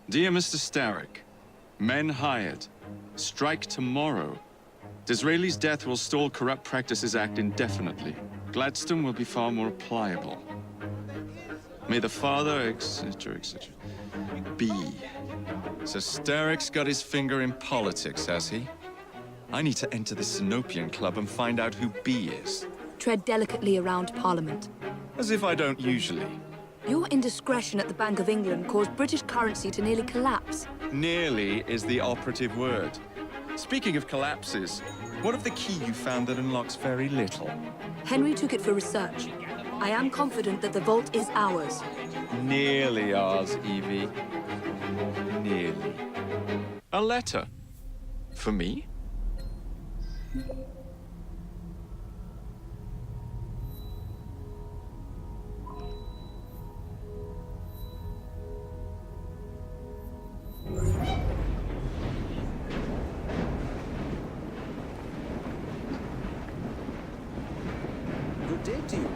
Dear Mr. Starrick, men hired. Strike tomorrow. Disraeli's death will stall Corrupt Practices Act indefinitely. Gladstone will be far more pliable. May the father, etc., etc. be. So Starrick's got his finger in politics, has he? I need to enter the Sinopian Club and find out who B is. Tread delicately around Parliament. As if I don't usually. Your indiscretion at the Bank of England caused British currency to nearly collapse. Nearly is the operative word. Speaking of collapses, what of the key you found that unlocks very little? Henry took it for research. I am confident that the vault is ours. Nearly ours, Evie. Nearly. A letter. For me? Good day to you.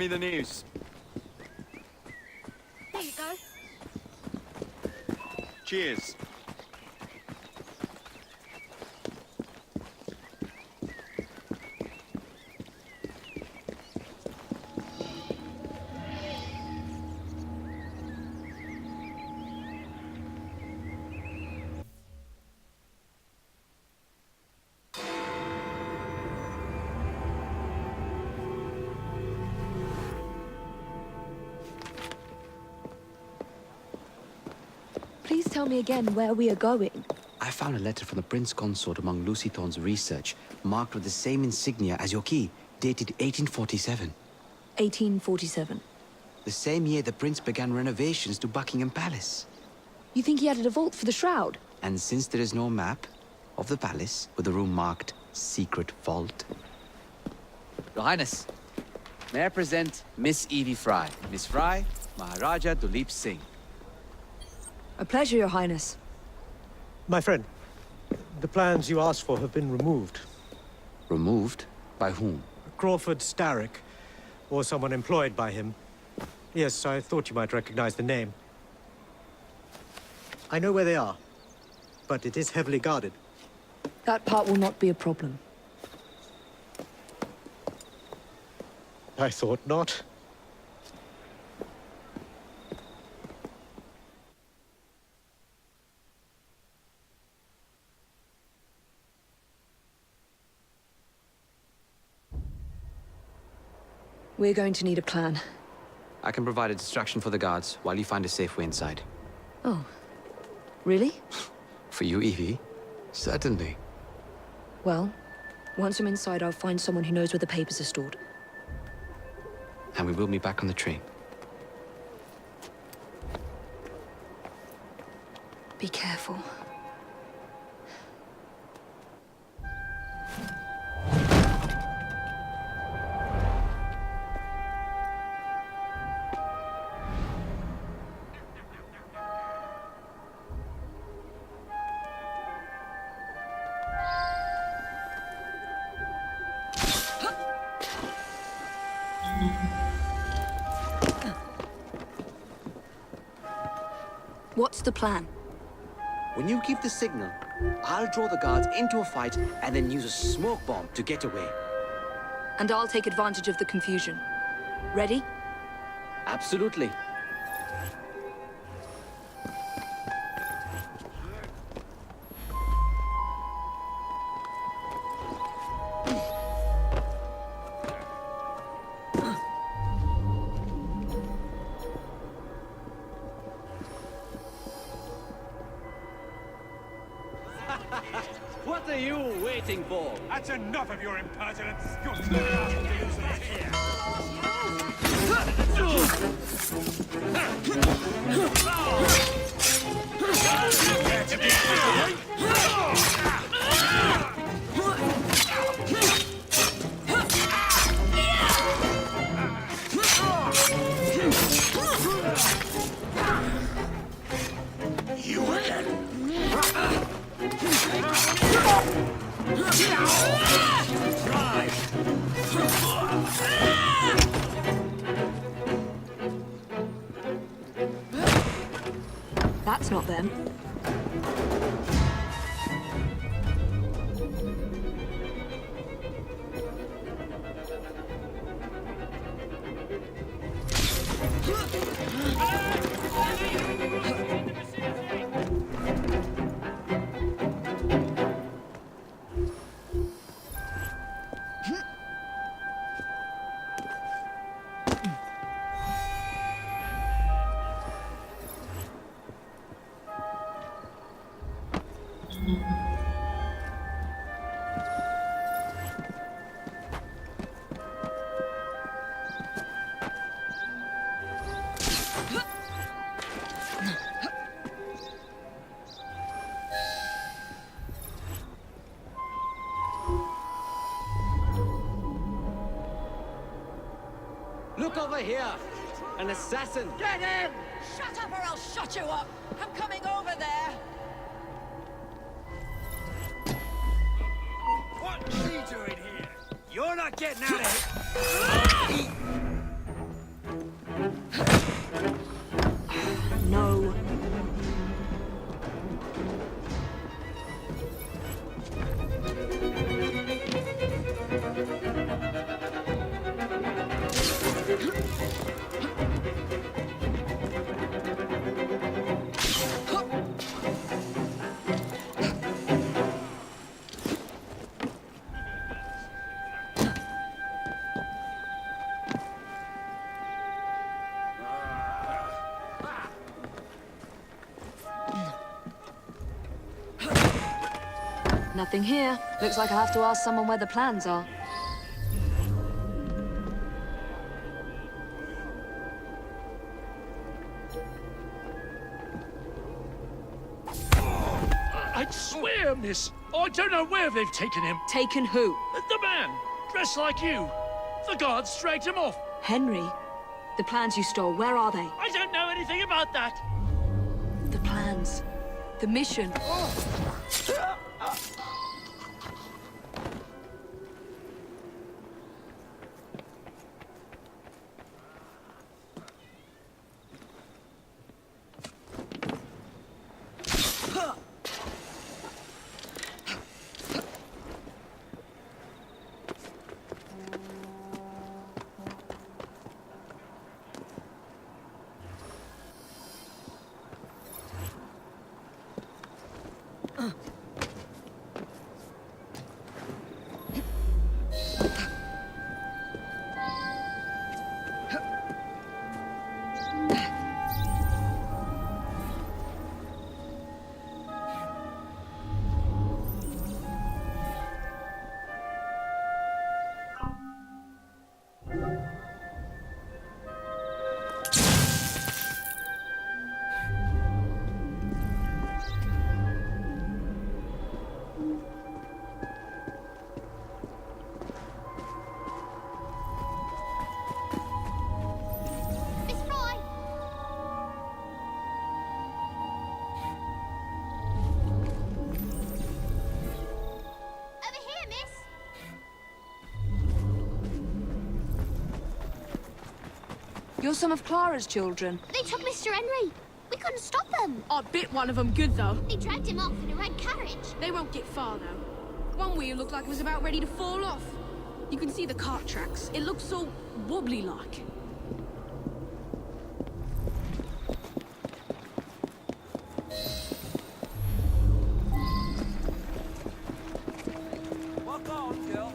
me the news. Here you go. Cheers. Please tell me again where we are going. I found a letter from the Prince Consort among Lucy Thorne's research, marked with the same insignia as your key, dated 1847. 1847. The same year the Prince began renovations to Buckingham Palace. You think he added a vault for the shroud? And since there is no map of the palace with a room marked Secret Vault. Your Highness, may I present Miss Evie Fry. Miss Fry, Maharaja Duleep Singh. A pleasure, Your Highness. My friend, the plans you asked for have been removed. Removed? By whom? Crawford Starrick, or someone employed by him. Yes, I thought you might recognize the name. I know where they are, but it is heavily guarded. That part will not be a problem. I thought not. We're going to need a plan. I can provide a distraction for the guards while you find a safe way inside. Oh. Really? For you, Evie? Certainly. Well, once I'm inside, I'll find someone who knows where the papers are stored. And we will be back on the train. Be careful. What's the plan? When you give the signal, I'll draw the guards into a fight and then use a smoke bomb to get away. And I'll take advantage of the confusion. Ready? Absolutely. What are you waiting for? That's enough of your impertinence! You're clearly out of delusions here! You again! That's not them. Look over here! An assassin! Get him! Shut up or I'll shut you up! I'm coming over there! What's she doing here? You're not getting out of here! Nothing here. Looks like I'll have to ask someone where the plans are. I'd swear, miss, I don't know where they've taken him. Taken who? The man, dressed like you. The guards dragged him off. Henry? The plans you stole, where are they? I don't know anything about that. The plans. The mission. You're some of Clara's children. They took Mr. Henry. We couldn't stop them. I bit one of them good, though. They dragged him off in a red carriage. They won't get far, though. One wheel looked like it was about ready to fall off. You can see the cart tracks. It looks so wobbly-like. Walk on, girl.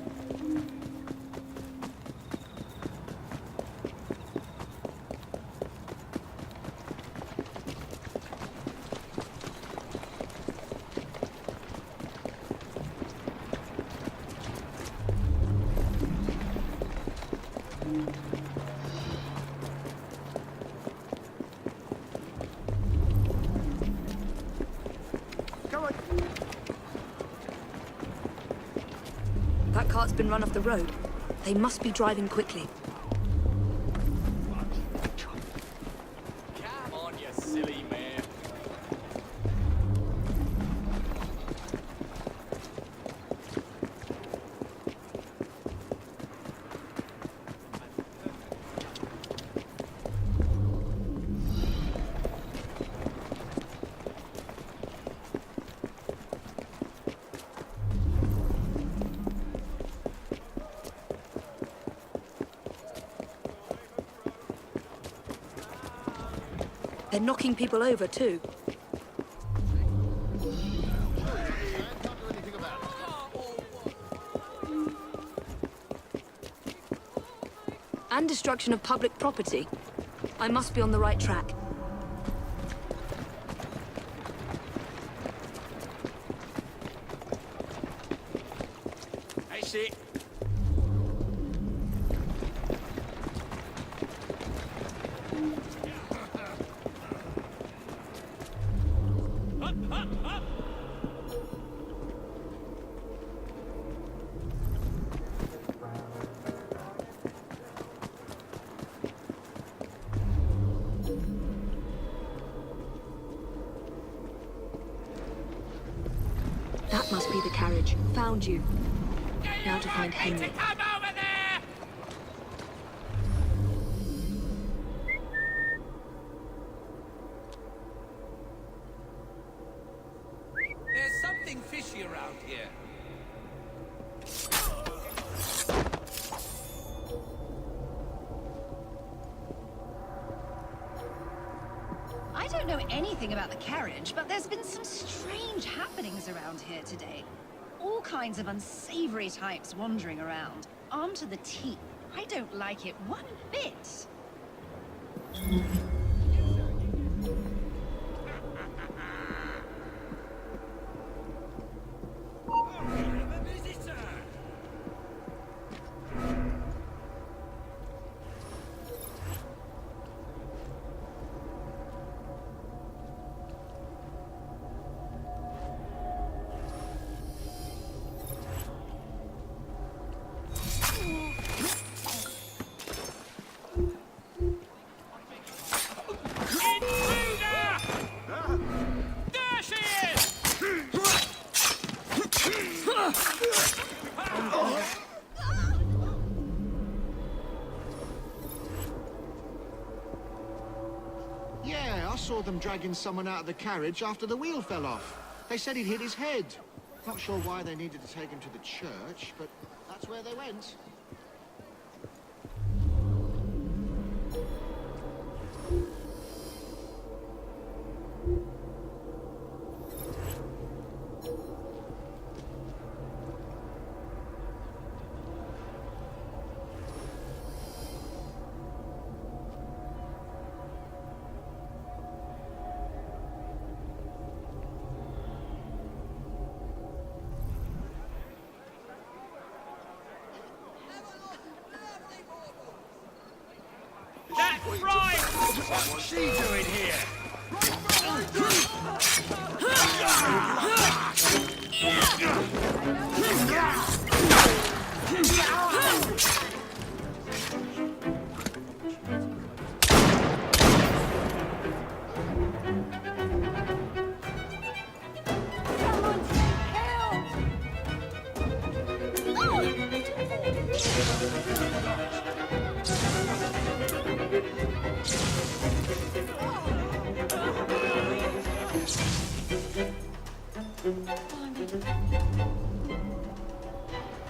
That cart's been run off the road. They must be driving quickly. Come on, you silly man. They're knocking people over, too. And destruction of public property. I must be on the right track. I see. That must be the carriage. Found you. Now to find Henry. Come over there! There's something fishy around here. I don't know anything about the carriage, but there's been some strange happenings around here today. All kinds of unsavory types wandering around, armed to the teeth. I don't like it one bit. saw them dragging someone out of the carriage after the wheel fell off. They said he'd hit his head. Not sure why they needed to take him to the church, but that's where they went. That's right! What's she doing here?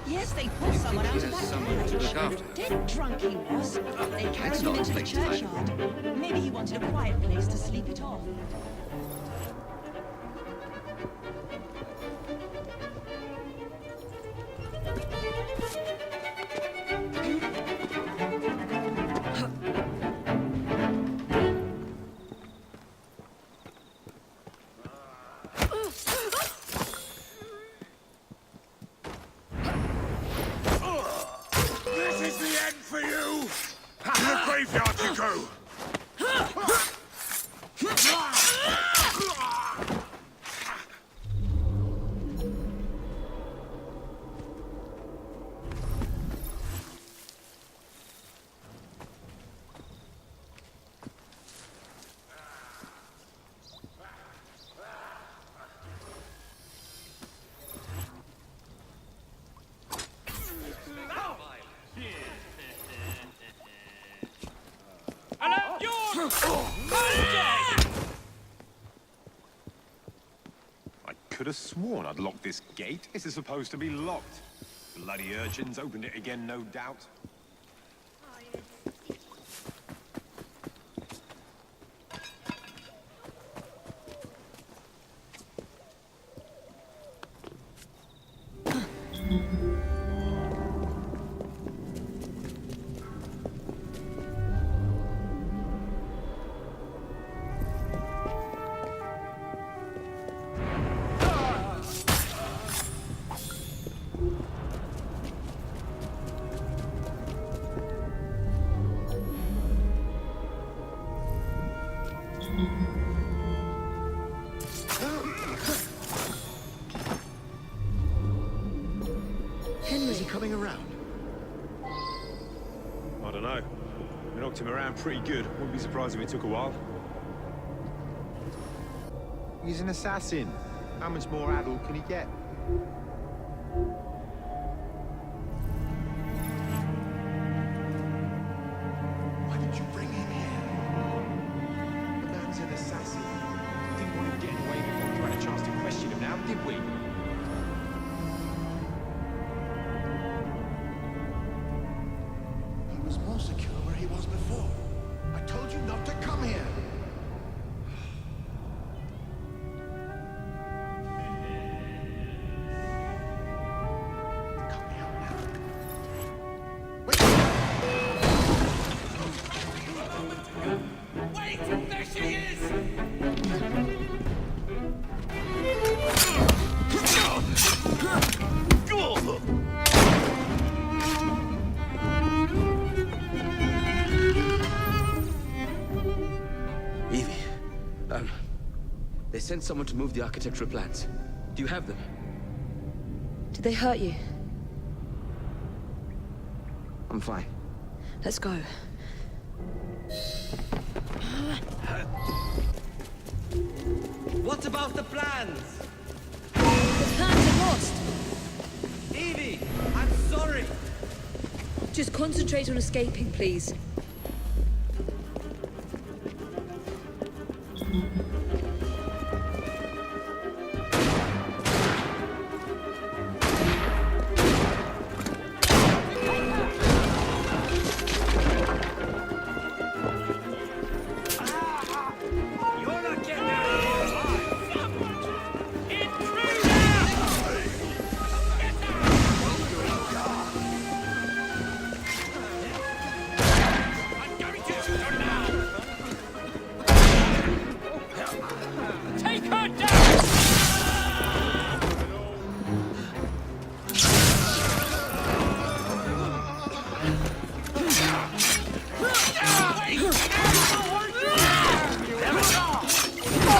Yes, they pulled someone out of that someone to look carriage. after her. Dead drunk he was. They carried him into the churchyard. Maybe he wanted a quiet place to sleep it off. This is the end for you! To the graveyard you go! Hello, you're dead! I could have sworn I'd locked this gate. This is supposed to be locked. Bloody urchins opened it again, no doubt. Henry's he coming around? I don't know. We knocked him around pretty good. Wouldn't be surprised if it took a while. He's an assassin. How much more addled can he get? Why did you bring him here? The man's an assassin. Didn't want him getting away before we had a chance to question him now, did we? He was more secure where he was before. I told you not to come here. Come here now. Wait! There she is! Evie, they sent someone to move the architectural plans. Do you have them? Did they hurt you? I'm fine. Let's go. What about the plans? The plans are lost. Evie, I'm sorry. Just concentrate on escaping, please.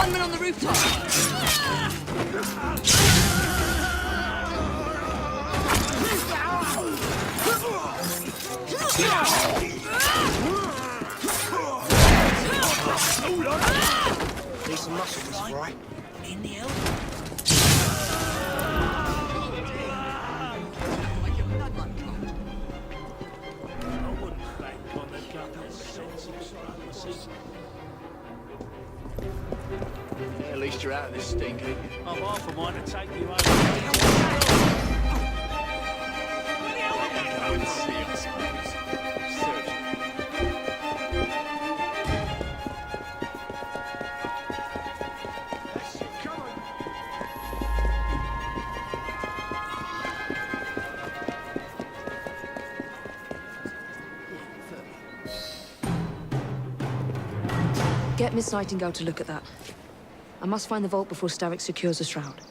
Gunman on the rooftop! Need some muscles, right? In the elbow. Yeah, at least you're out of this stinky. I'm half a mind to take you over. Get Miss Nightingale to look at that. I must find the vault before Starrick secures the shroud.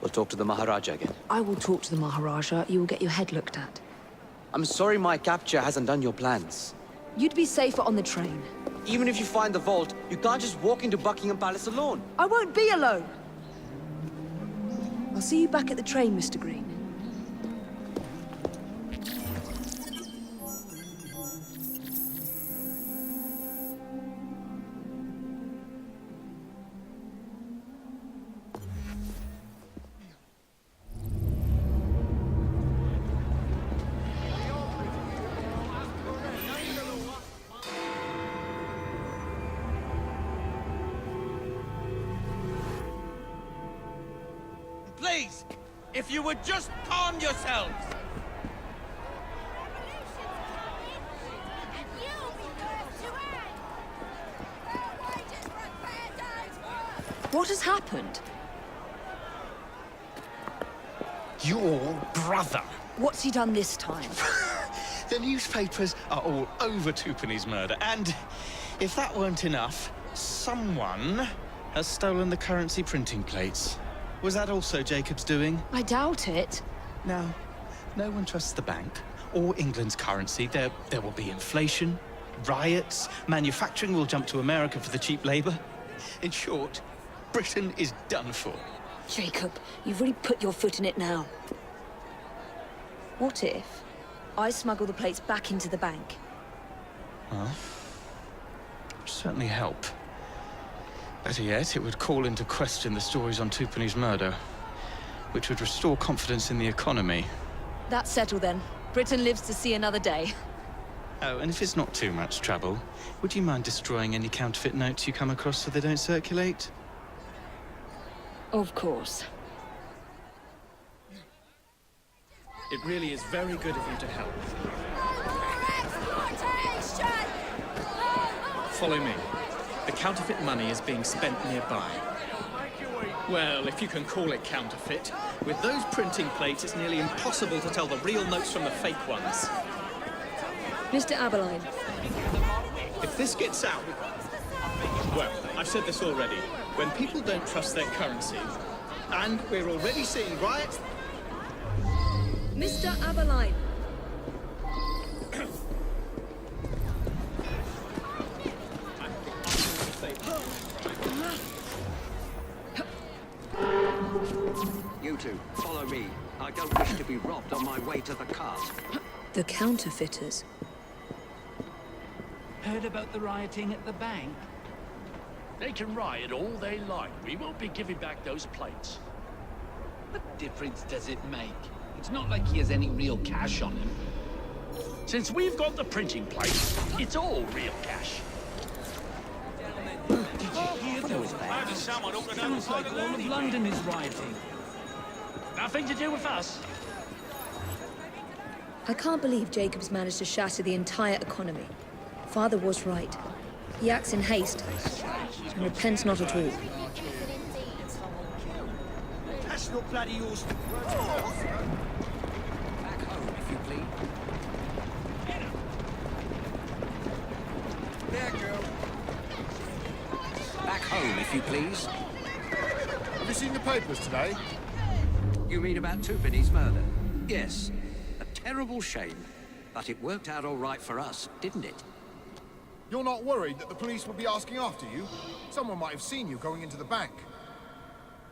We'll talk to the Maharaja again. I will talk to the Maharaja. You will get your head looked at. I'm sorry my capture hasn't done your plans. You'd be safer on the train. Even if you find the vault, you can't just walk into Buckingham Palace alone. I won't be alone! I'll see you back at the train, Mr. Green. Please, if you would just calm yourselves. What has happened? Your brother. What's he done this time? The newspapers are all over Twopenny's murder, and if that weren't enough, someone has stolen the currency printing plates. Was that also Jacob's doing? I doubt it. No. No one trusts the bank or England's currency. There will be inflation, riots, manufacturing will jump to America for the cheap labor. In short, Britain is done for. Jacob, you've really put your foot in it now. What if I smuggle the plates back into the bank? Well, it'd certainly help. Better yet, it would call into question the stories on Twopenny's murder, which would restore confidence in the economy. That's settled then. Britain lives to see another day. Oh, and if it's not too much trouble, would you mind destroying any counterfeit notes you come across so they don't circulate? Of course. It really is very good of you to help. Follow me. The counterfeit money is being spent nearby. Well, if you can call it counterfeit. With those printing plates, it's nearly impossible to tell the real notes from the fake ones. Mr. Aberline. If this gets out... Well, I've said this already. When people don't trust their currency, and we're already seeing riots... Mr. Aberline. You two, follow me. I don't wish to be robbed on my way to the cart. The counterfeiters. Heard about the rioting at the bank? They can riot all they like. We won't be giving back those plates. What difference does it make? It's not like he has any real cash on him. Since we've got the printing plates, it's all real cash. Did you hear Sounds like all of London is rioting. Nothing to do with us. I can't believe Jacobs managed to shatter the entire economy. Father was right. He acts in haste, and repents not at all. That's not bloody yours. Back home, if you please. There, girl. Back home, if you please. Have you seen the papers today? You mean about Tupini's murder? Yes. A terrible shame. But it worked out all right for us, didn't it? You're not worried that the police will be asking after you? Someone might have seen you going into the bank.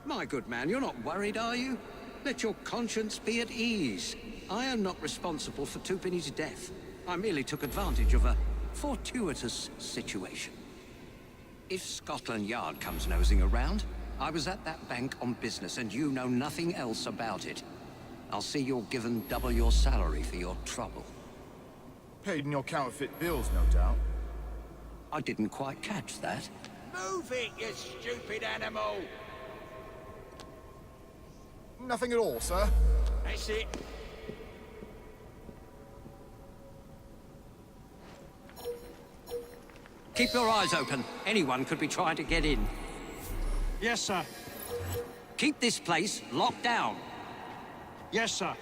My good man, you're not worried, are you? Let your conscience be at ease. I am not responsible for Tupini's death. I merely took advantage of a fortuitous situation. If Scotland Yard comes nosing around, I was at that bank on business and you know nothing else about it. I'll see you're given double your salary for your trouble. Paid in your counterfeit bills, no doubt. I didn't quite catch that. Move it, you stupid animal! Nothing at all, sir. That's it. Keep your eyes open. Anyone could be trying to get in. Yes, sir. Keep this place locked down. Yes, sir.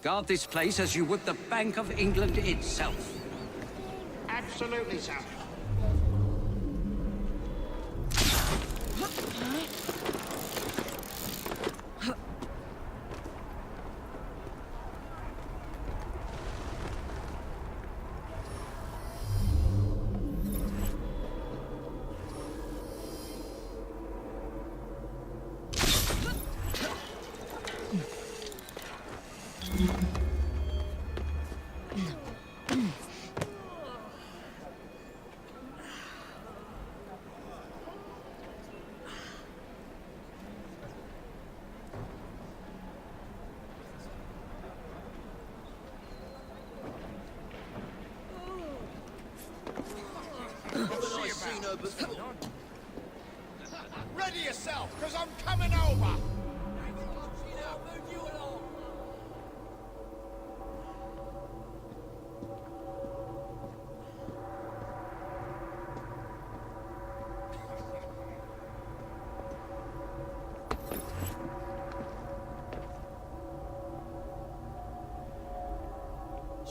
Guard this place as you would the Bank of England itself. Absolutely, sir. Ready yourself, because I'm coming over!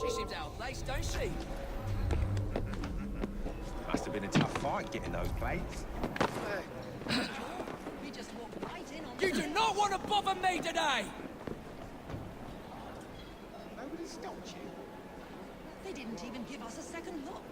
She seems out of place, don't she? Must have been a tough fight getting those plates. We just walked right in on You do not want to bother me today! Nobody stopped you. They didn't even give us a second look.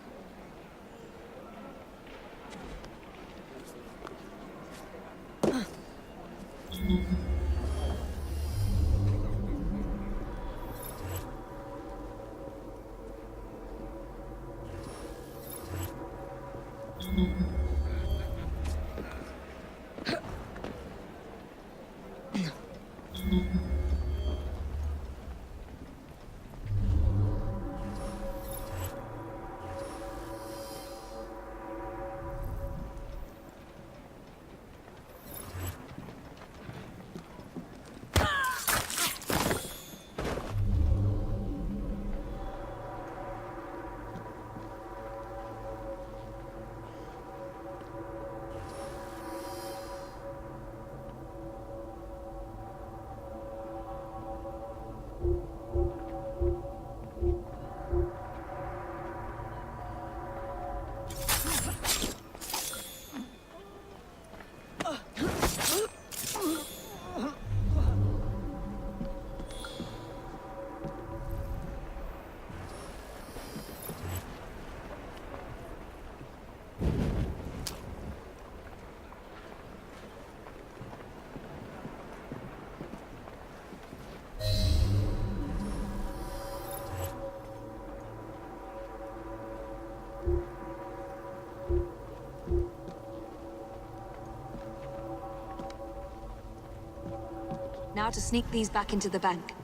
Now to sneak these back into the bank.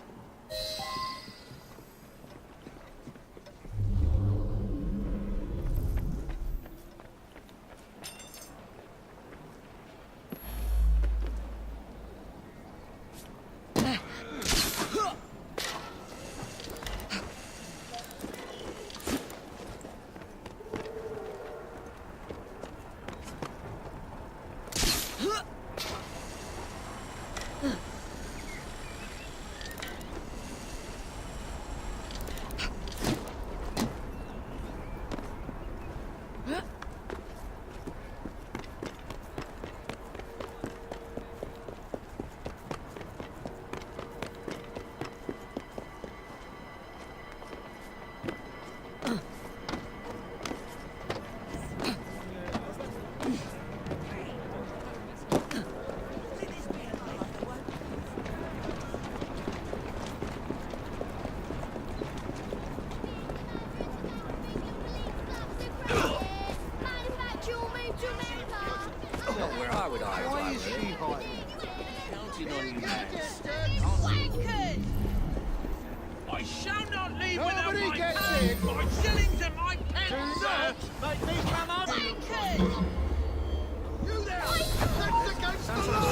is she hiding? Counting on you, man. Wankers! I shall not leave Nobody without gets my in. my shillings and my pence, Do sir. not make me come up. Wankers! You there! That's against the law!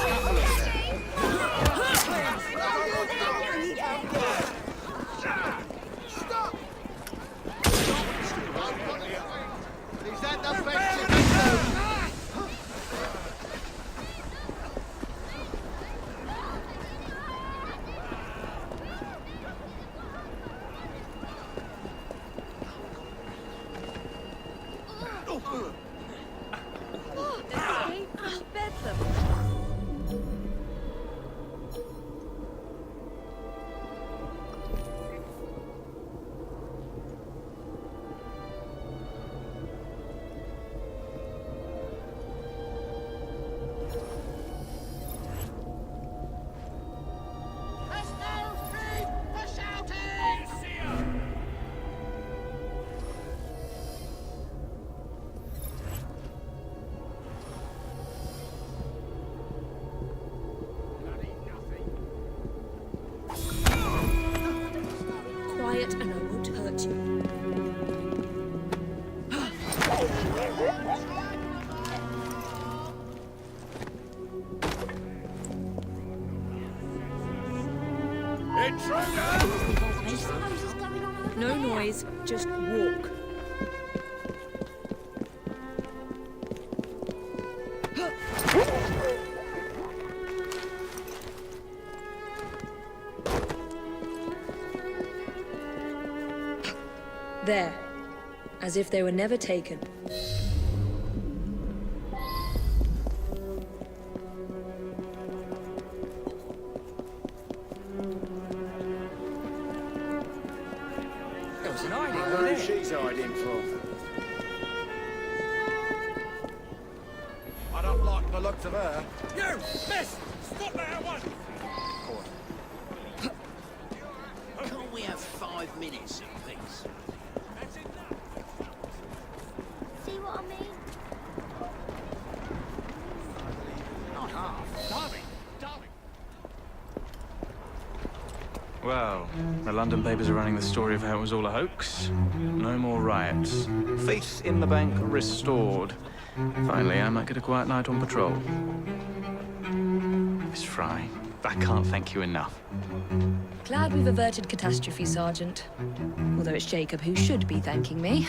Stop! Is that the best you can do? Escape from Bedlam. Let's go, Creed! For shouting! Quiet and I won't hurt you. No noise, just walk. There, as if they were never taken. There was an hiding over there. She's hiding from. I don't like the looks of her. You, miss! Stop there at once! Can't we have 5 minutes of peace? See what I mean? Not half. Darling! Darling! Well, the London papers are running the story of how it was all a hoax. No more riots. Faith in the bank restored. Finally, I might get a quiet night on patrol. Miss Fry, I can't thank you enough. Glad we've averted catastrophe, Sergeant. Although it's Jacob who should be thanking me.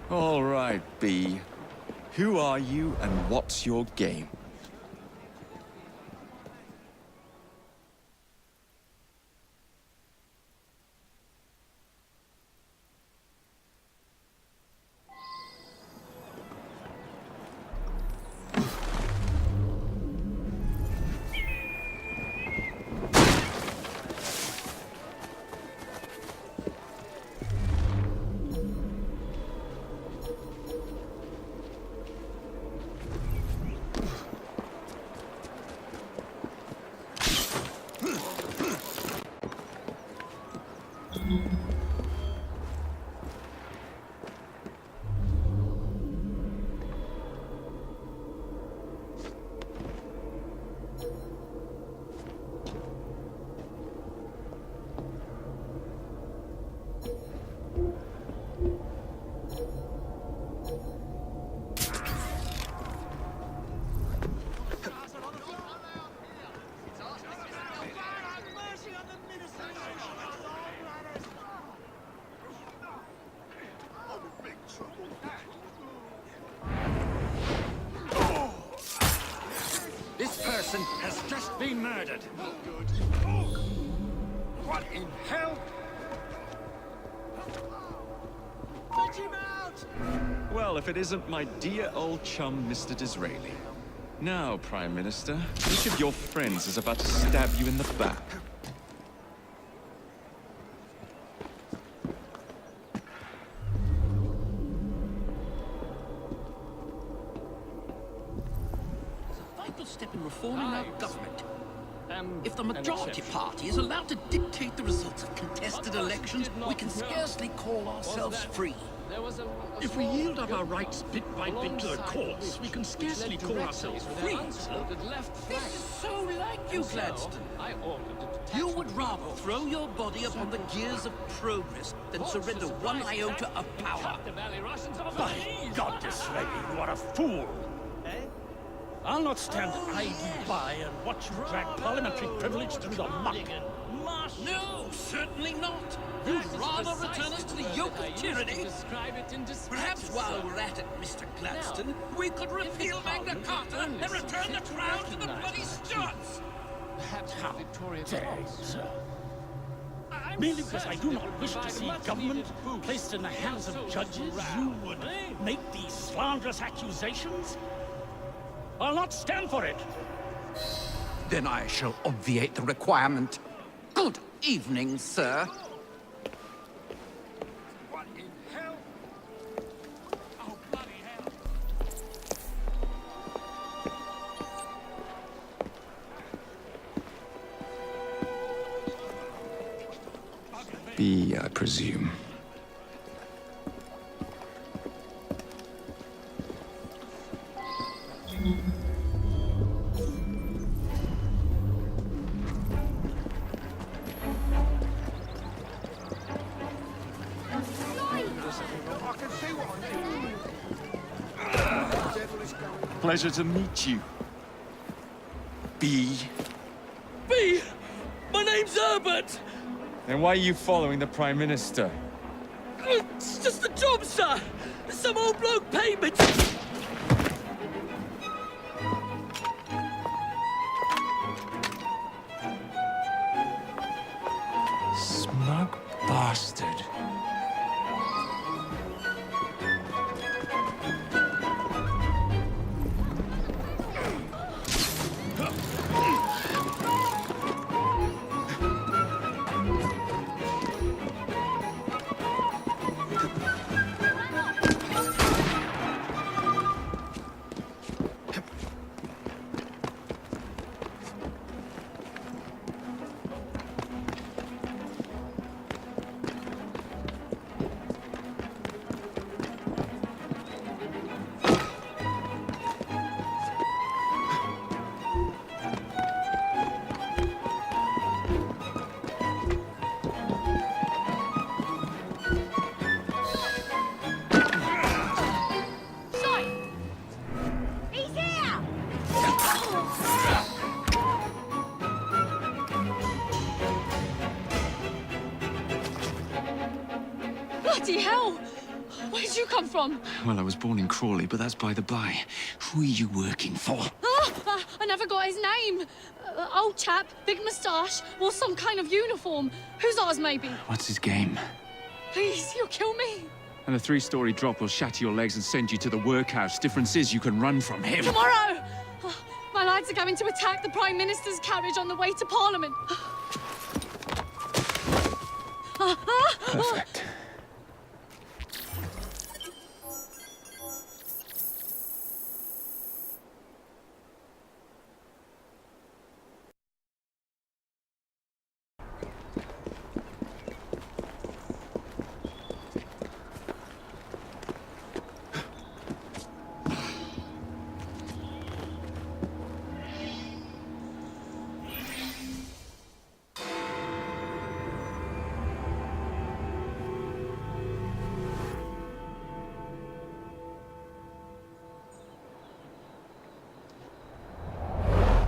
All right, B. Who are you and what's your game? This person has just been murdered. What in hell? Let him out! Well, if it isn't my dear old chum, Mr. Disraeli. Now, Prime Minister, which of your friends is about to stab you in the back? Vital step in reforming our government. If the majority party is allowed to dictate the results of contested elections, we can scarcely call ourselves free. If we yield up our rights bit by bit to the courts, we can scarcely call ourselves free, sir. This is so like you, Gladstone. You would rather throw your body upon the gears of progress than surrender one iota of power. By God, Disraeli, you are a fool. I'll not stand idly by and watch you drag parliamentary privilege through the muck. No, certainly not. You'd rather return us to the yoke of tyranny. Perhaps while we're at it, Mr. Gladstone, we could repeal Magna Carta and return the crown to the bloody Stuarts. How dare you, sir? Merely because I do not wish to see government placed in the hands of judges, you would make these slanderous accusations? I'll not stand for it. Then I shall obviate the requirement. Good evening, sir. What in hell? Oh, bloody hell. B, I presume. Pleasure to meet you. B. B! My name's Herbert! Then why are you following the Prime Minister? It's just a job, sir! Some old bloke paid me Smug bastard. Bloody hell! Where did you come from? Well, I was born in Crawley, but that's by the by. Who are you working for? I never got his name. Old chap, big moustache, wore some kind of uniform. Who's ours, maybe? What's his game? Please, you'll kill me. And a 3-story drop will shatter your legs and send you to the workhouse. Difference is you can run from him. Tomorrow! My lads are going to attack the Prime Minister's carriage on the way to Parliament. Perfect.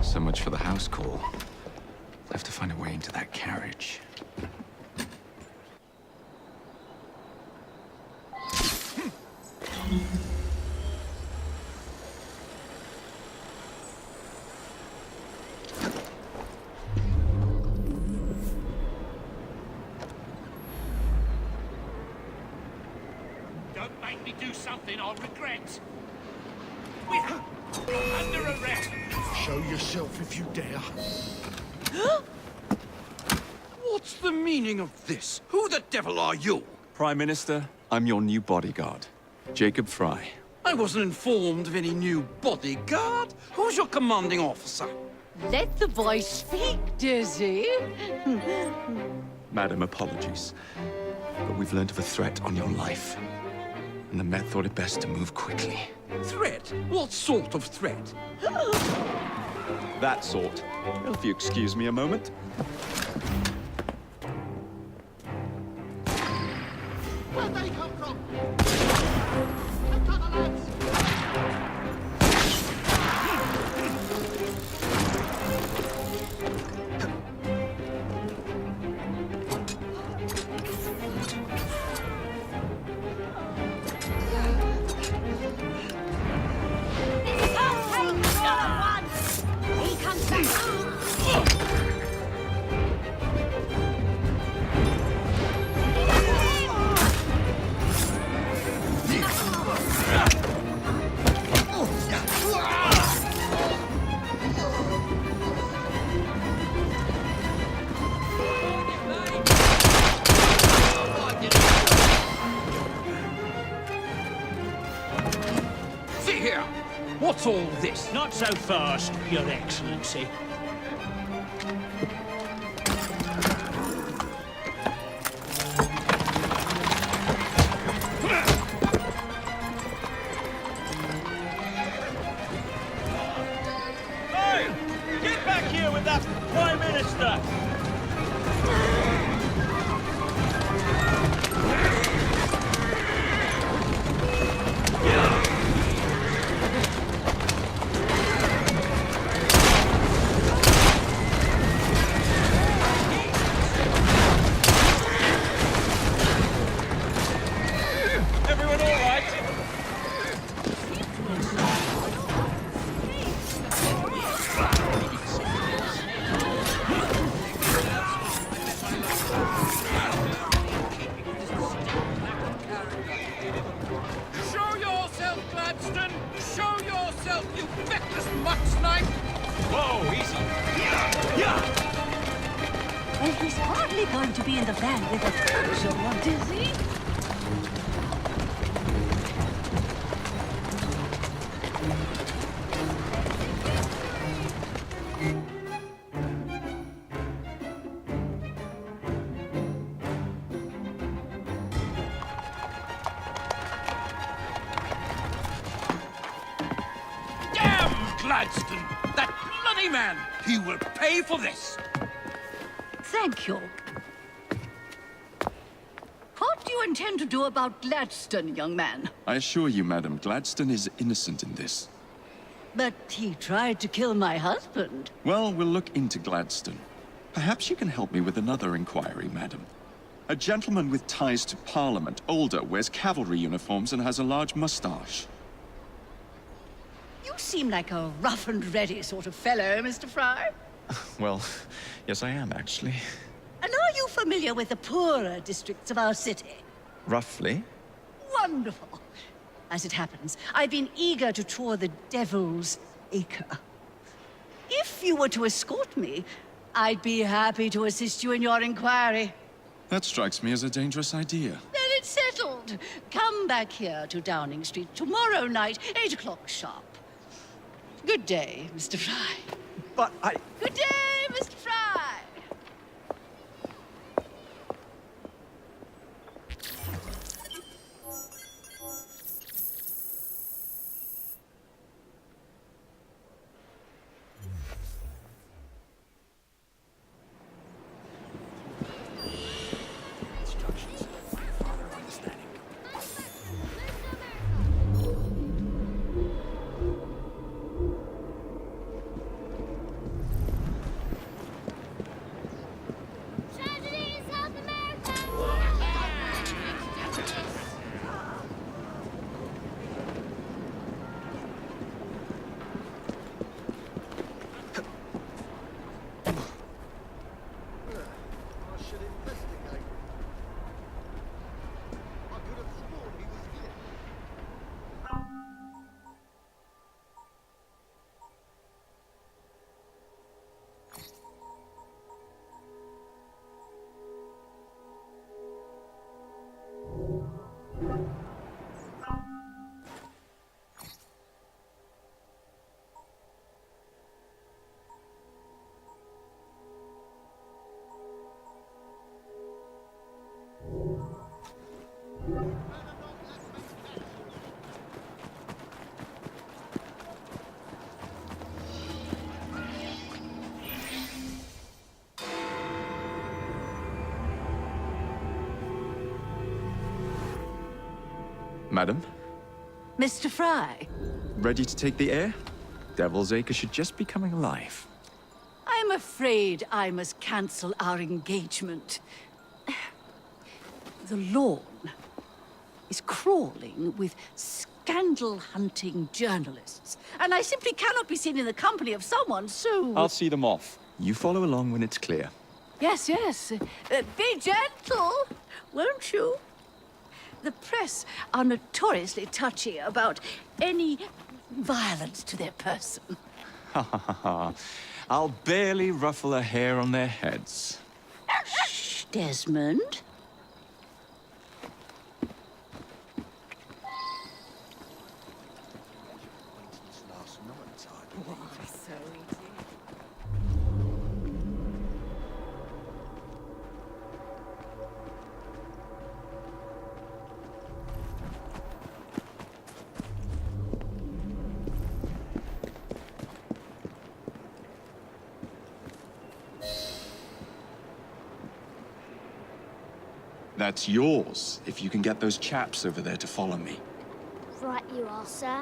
So much for the house call. I'll have to find a way into that carriage. Don't make me do something I'll regret. We're under arrest. Show yourself if you dare. What's the meaning of this? Who the devil are you? Prime Minister, I'm your new bodyguard, Jacob Fry. I wasn't informed of any new bodyguard. Who's your commanding officer? Let the boy speak, Dizzy. Madam, apologies. But we've learned of a threat on your life. And the Met thought it best to move quickly. Threat? What sort of threat? That sort. If you excuse me a moment. Where'd they come from? Take cover, lads! See here! What's all this? Not so fast, Your Excellency. Hey! Get back here with that Prime Minister! Everyone all right? Show yourself, Gladstone! Show yourself, you feckless mucksnipe! Whoa, easy. And he's hardly going to be in the van with a culture one, is he? Damn Gladstone! That bloody man! He will pay for this! Thank you. What do you intend to do about Gladstone, young man? I assure you, madam, Gladstone is innocent in this. But he tried to kill my husband. Well, we'll look into Gladstone. Perhaps you can help me with another inquiry, madam. A gentleman with ties to Parliament, older, wears cavalry uniforms and has a large mustache. You seem like a rough and ready sort of fellow, Mr. Fry. Well, yes I am, actually. And are you familiar with the poorer districts of our city? Roughly. Wonderful. As it happens, I've been eager to tour the Devil's Acre. If you were to escort me, I'd be happy to assist you in your inquiry. That strikes me as a dangerous idea. Then it's settled. Come back here to Downing Street tomorrow night, 8 o'clock sharp. Good day, Mr. Fry. But I... Good day, Mr. Fry. Madam, Mr. Fry, ready to take the air? Devil's Acre should just be coming alive. I'm afraid I must cancel our engagement. The lawn is crawling with scandal-hunting journalists, and I simply cannot be seen in the company of someone so... I'll see them off. You follow along when it's clear. Yes, yes. Be gentle, won't you? The press are notoriously touchy about any violence to their person. Ha ha ha ha. I'll barely ruffle a hair on their heads. Shh, Desmond. That's yours, if you can get those chaps over there to follow me. Right you are, sir.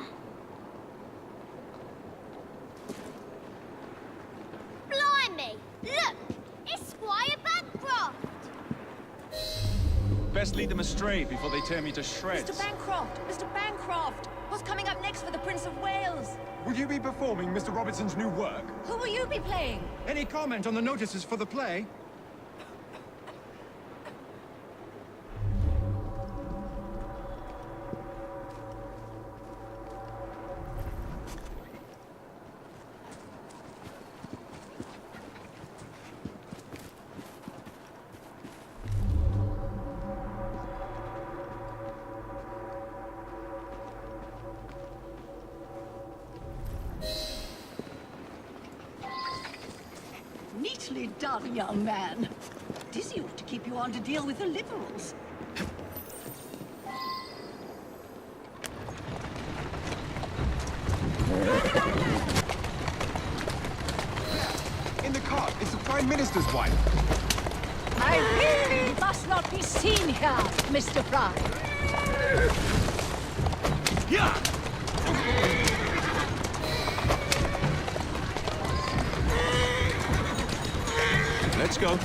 Blimey! Look! It's Squire Bancroft! Best lead them astray before they tear me to shreds. Mr. Bancroft! Mr. Bancroft! What's coming up next for the Prince of Wales? Will you be performing Mr. Robertson's new work? Who will you be playing? Any comment on the notices for the play? Neatly done, young man. Dizzy ought to keep you on to deal with the Liberals. In the cart, it's the Prime Minister's wife. I really must not be seen here, Mr. Fry. Yeah! Let's go.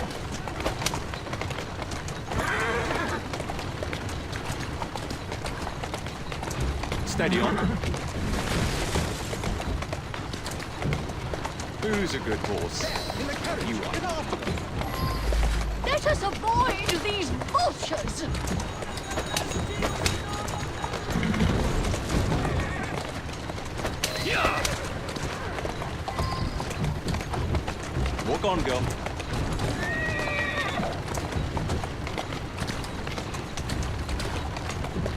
Steady on. Who's a good horse? In the carriage! You are. Get after them! Let us avoid these vultures! Walk on, girl.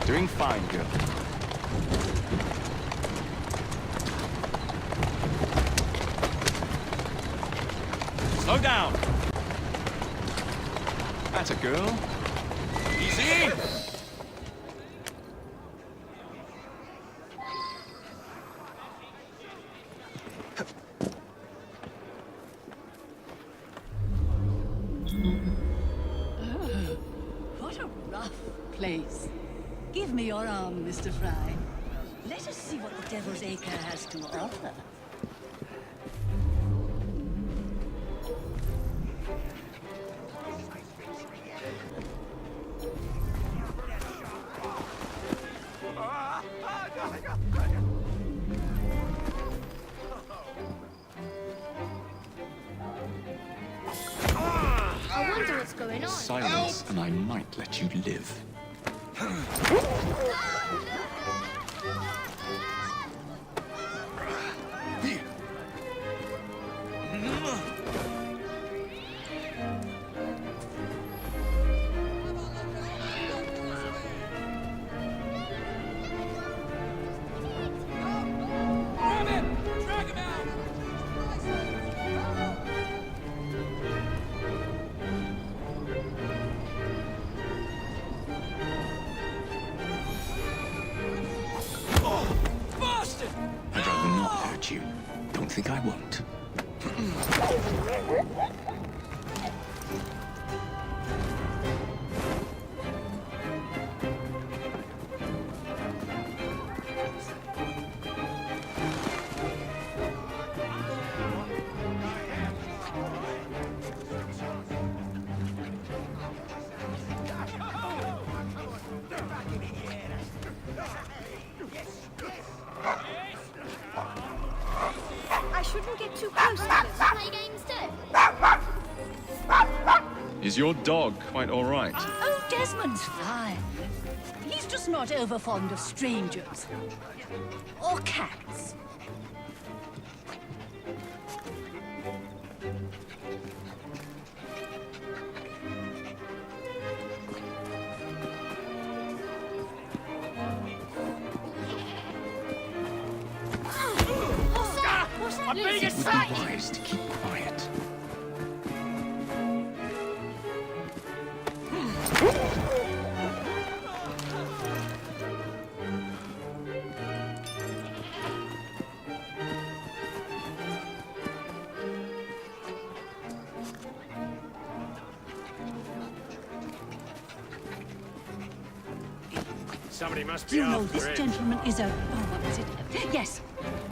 Doing fine, girl. Slow down. That's a girl. Easy. What a rough place. Give me your arm, Mr. Fry. Let us see what the Devil's Acre has to offer. I wonder what's going on. Silence, and I might let you live. Grab him! Drag him out! Bastard! I'd rather not hurt you. Don't think I won't. Is your dog quite all right? Oh, Desmond's fine. He's just not over fond of strangers. Or cats. I'm being It would be wise to keep quiet. Somebody must be You know, after this it. gentleman is a... Oh, what was it? Yes,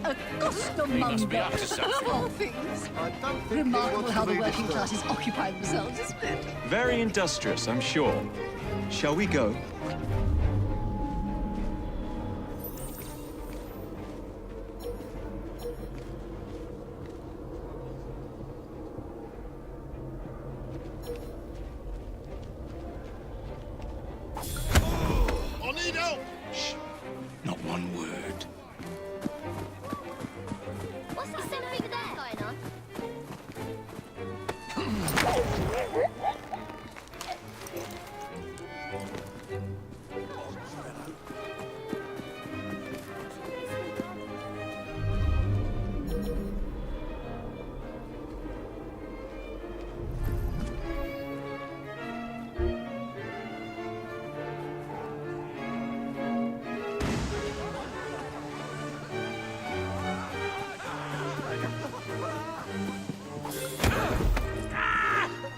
a costermonger. up to something. Of all things. I don't think Remarkable how the working classes occupy themselves, isn't it? Very industrious, I'm sure. Shall we go? I need help! Not one word. What's that thing over there going on?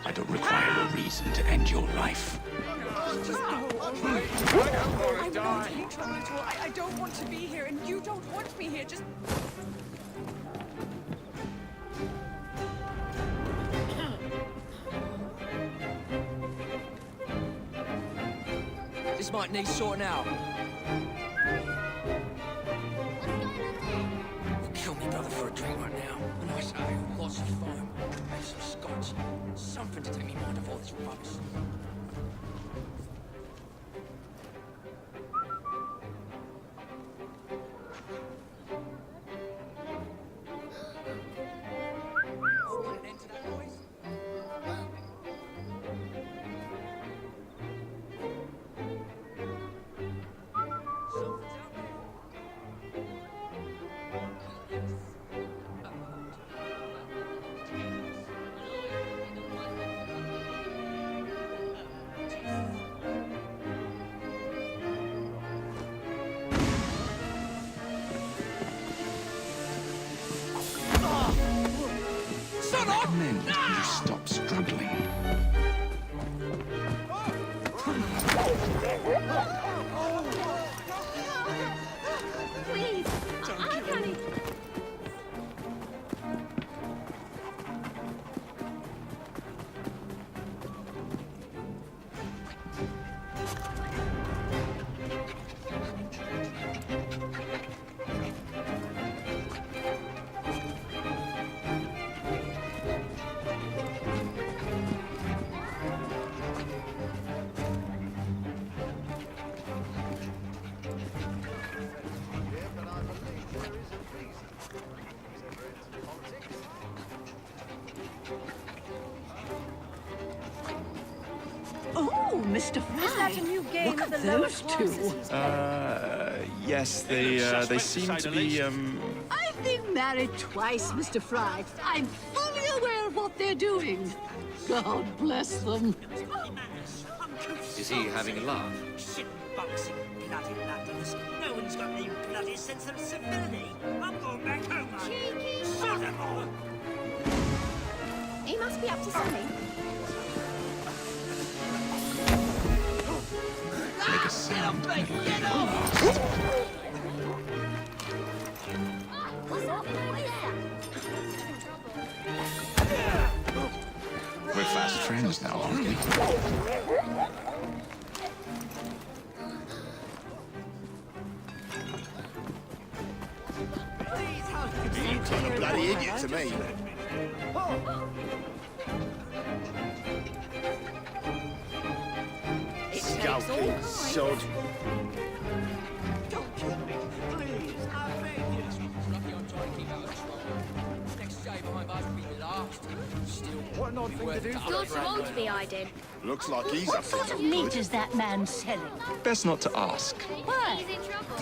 I don't require a reason to end your life. I won't want any trouble at all. I don't want to be here, and you don't want me here. Just... This might need sorting out. You'll kill me, brother, for a drink right now. A nice ale, lots of foam, maybe some scotch. Something to take me mind of all this rubbish. Oh, put an end to that noise. Something's out there. I recommend you stop struggling. Please, I can't. Oh, Mr. Fry. Is that a new game Look of at the lower those two. classes? Yes, they seem to be, I've been married twice, Mr. Fry. I'm fully aware of what they're doing. God bless them. Is he having a laugh? Shit boxing, bloody ladders. No one's got any bloody sense of civility. I'm going back home, Cheeky. Furthermore, He must be up to something. Make a sound and it'll be your last. What's that thing over there? We're fast friends now, aren't we? You look like a bloody idiot to me. Skulking sod. Don't kill me, please. I beg you. Lucky I'm trying to keep out of trouble. Next day behind bars will be the last. Still, What an odd thing to do for a You're too old to be hiding. Looks like he's What up to sort of no meat good. is that man selling? Best not to ask. Why?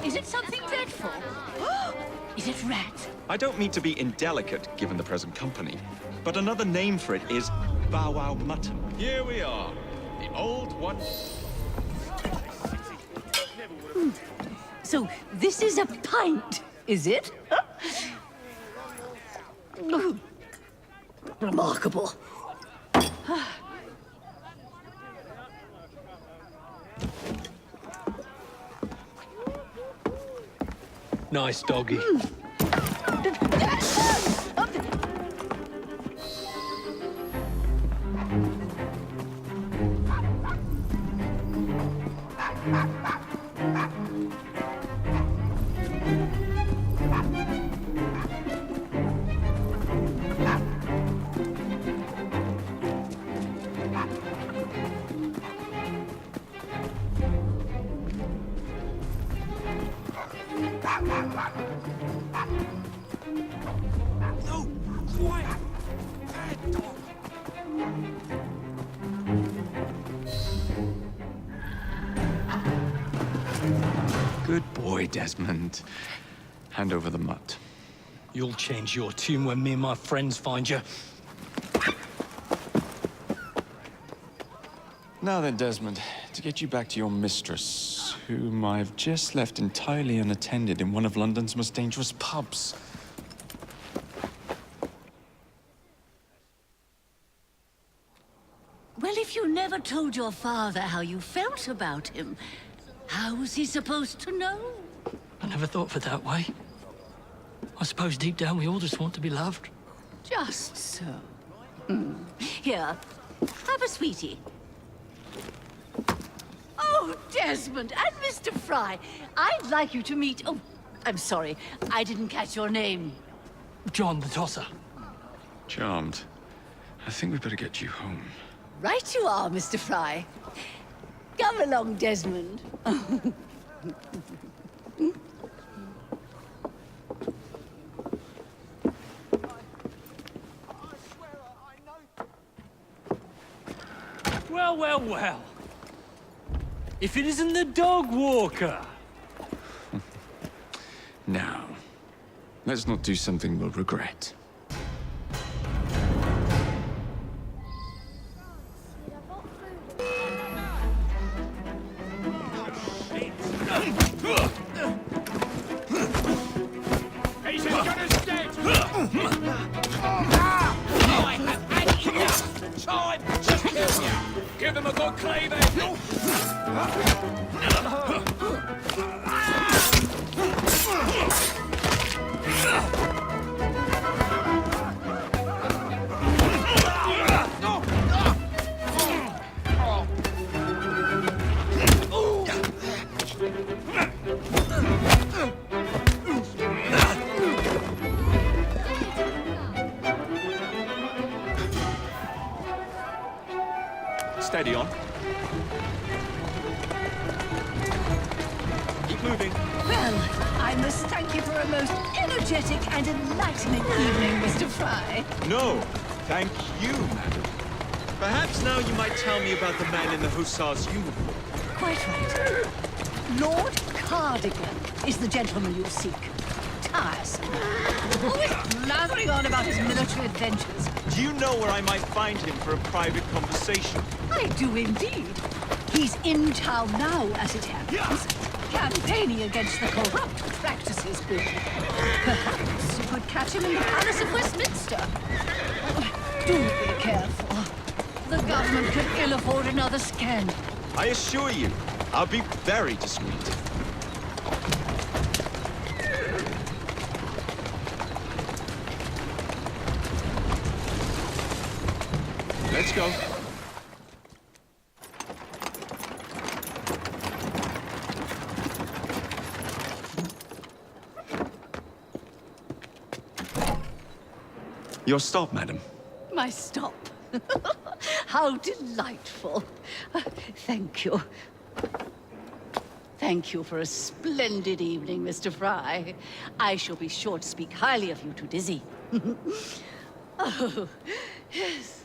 Is it something dreadful? Is it rat? I don't mean to be indelicate, given the present company, but another name for it is bow wow mutton. Here we are, the old one. So this is a pint, is it? Remarkable. Nice doggy. No, quiet. Bad dog. Good boy, Desmond. Hand over the mutt. You'll change your tune when me and my friends find you. Now then, Desmond, to get you back to your mistress, whom I've just left entirely unattended in one of London's most dangerous pubs. Well, if you never told your father how you felt about him, how was he supposed to know? I never thought of it that way. I suppose deep down we all just want to be loved. Just so. Here, have a sweetie. Oh, Desmond and Mr. Fry, I'd like you to meet... Oh, I'm sorry, I didn't catch your name. John the Tosser. Charmed. I think we better get you home. Right you are, Mr. Fry. Come along, Desmond. Well, well, well. If it isn't the dog walker. Now, let's not do something we'll regret. He's as good as dead! I have had enough time to kill you. Give him a good cleaving. Steady on. Keep moving. Well, I must thank you for a most energetic and enlightening evening, Mr. Fry. No, thank you, madam. Perhaps now you might tell me about the man in the hussar's uniform. Quite right. Lord Cardigan is the gentleman you seek. Tiresome. Always blathering on about his military adventures. Do you know where I might find him for a private conversation? I do indeed. He's in town now, as it happens, campaigning against the corrupt practices bill. Perhaps you could catch him in the Palace of Westminster. Do be careful. The government could ill afford another scandal. I assure you, I'll be very discreet. Let's go. Your stop, madam. My stop. How delightful. Thank you. Thank you for a splendid evening, Mr. Fry. I shall be sure to speak highly of you to Dizzy. Oh, yes.